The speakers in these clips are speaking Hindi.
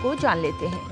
को जान लेते हैं।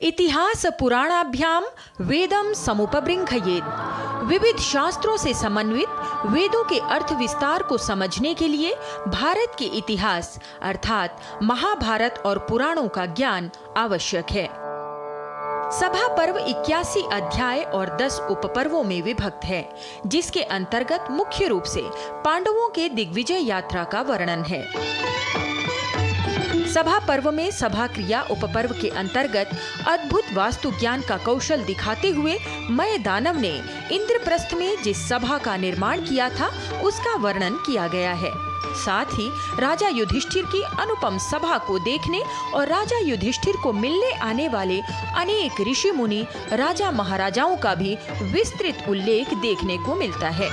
इतिहास पुराणाभ्याम वेदम समुपबृंहयेत्। विविध शास्त्रों से समन्वित वेदों के अर्थ विस्तार को समझने के लिए भारत के इतिहास अर्थात महाभारत और पुराणों का ज्ञान आवश्यक है। सभा पर्व 81 अध्याय और 10 उपपर्वों में विभक्त है, जिसके अंतर्गत मुख्य रूप से पांडवों के दिग्विजय यात्रा का वर्णन है। सभा पर्व में सभा क्रिया उपपर्व के अंतर्गत अद्भुत वास्तु ज्ञान का कौशल दिखाते हुए मय दानव ने इंद्रप्रस्थ में जिस सभा का निर्माण किया था उसका वर्णन किया गया है। साथ ही राजा युधिष्ठिर की अनुपम सभा को देखने और राजा युधिष्ठिर को मिलने आने वाले अनेक ऋषि मुनि राजा महाराजाओं का भी विस्तृत उल्लेख देखने को मिलता है।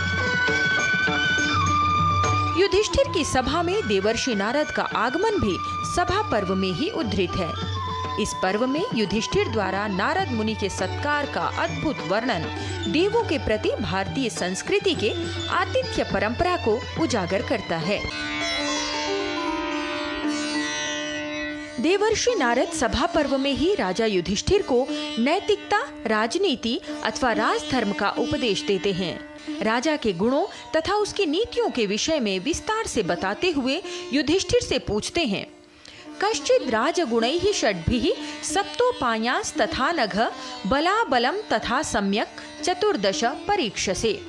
युधिष्ठिर की सभा में देवर्षि नारद का आगमन भी सभा पर्व में ही उद्धृत है। इस पर्व में युधिष्ठिर द्वारा नारद मुनि के सत्कार का अद्भुत वर्णन देवों के प्रति भारतीय संस्कृति के आतिथ्य परंपरा को उजागर करता है। देवर्षि नारद सभा पर्व में ही राजा युधिष्ठिर को नैतिकता, राजनीति अथवा राजधर्म का उपदेश देते हैं। राजा के गुणों तथा उसकी नीतियों के विषय में विस्तार से बताते हुए युधिष्ठिर से पूछते हैं, कश्चिद् राजगुणैः षड्भिः सप्तोपायांस्तथा नघ बलाबलं तथा सम्यक चतुर्दश परीक्षसे।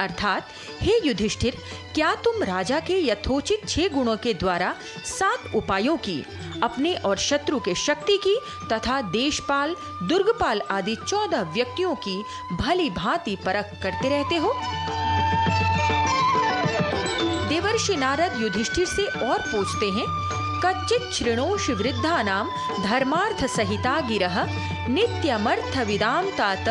अर्थात हे युधिष्ठिर, क्या तुम राजा के यथोचित 6 गुणों के द्वारा 7 उपायों की, अपने और शत्रु के शक्ति की तथा देशपाल, दुर्गपाल आदि 14 व्यक्तियों की भली भांति परख करते रहते हो? देवर्षि नारद युधिष्ठिर से और पूछते हैं, कच्चित् शृणोषि वृद्धानां धर्मार्थ सहिता गिरः नित्यमर्थ विदाम तात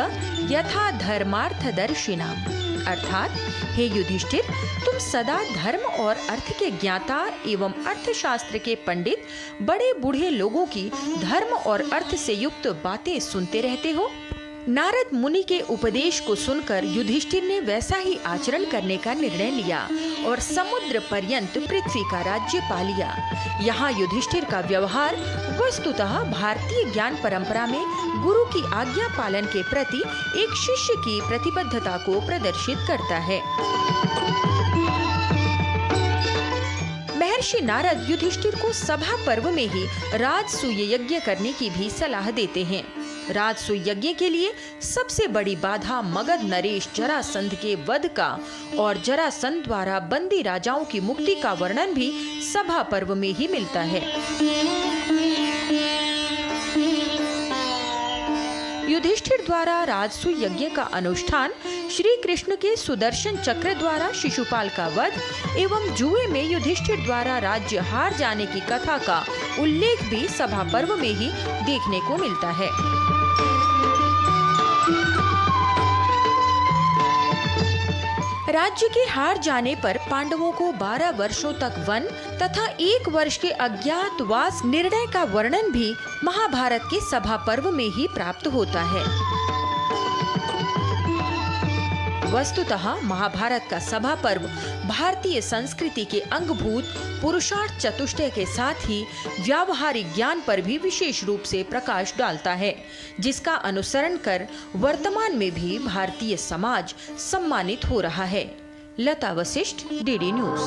यथा धर्मार्थदर्शिनाम्। अर्थात हे युधिष्ठिर, तुम सदा धर्म और अर्थ के ज्ञाता एवं अर्थशास्त्र के पंडित बड़े बूढ़े लोगों की धर्म और अर्थ से युक्त बातें सुनते रहते हो। नारद मुनि के उपदेश को सुनकर युधिष्ठिर ने वैसा ही आचरण करने का निर्णय लिया और समुद्र पर्यंत पृथ्वी का राज्य पा लिया। यहाँ युधिष्ठिर का व्यवहार वस्तुतः भारतीय ज्ञान परंपरा में गुरु की आज्ञा पालन के प्रति एक शिष्य की प्रतिबद्धता को प्रदर्शित करता है। महर्षि नारद युधिष्ठिर को सभा पर्व में ही राजसूय यज्ञ करने की भी सलाह देते हैं। राजसूय यज्ञ के लिए सबसे बड़ी बाधा मगध नरेश जरासंध के वध का और जरासंध द्वारा बंदी राजाओं की मुक्ति का वर्णन भी सभा पर्व में ही मिलता है। युधिष्ठिर द्वारा राजसूय यज्ञ का अनुष्ठान, श्री कृष्ण के सुदर्शन चक्र द्वारा शिशुपाल का वध एवं जुए में युधिष्ठिर द्वारा राज्य हार जाने की कथा का उल्लेख भी सभा पर्व में ही देखने को मिलता है। राज्य के हार जाने पर पांडवों को 12 वर्षों तक वन तथा 1 वर्ष के अज्ञातवास निर्णय का वर्णन भी महाभारत के सभा पर्व में ही प्राप्त होता है। वस्तुतः महाभारत का सभा पर्व भारतीय संस्कृति के अंगभूत पुरुषार्थ चतुष्टय के साथ ही व्यावहारिक ज्ञान पर भी विशेष रूप से प्रकाश डालता है, जिसका अनुसरण कर वर्तमान में भी भारतीय समाज सम्मानित हो रहा है। लता वशिष्ठ, डीडी न्यूज।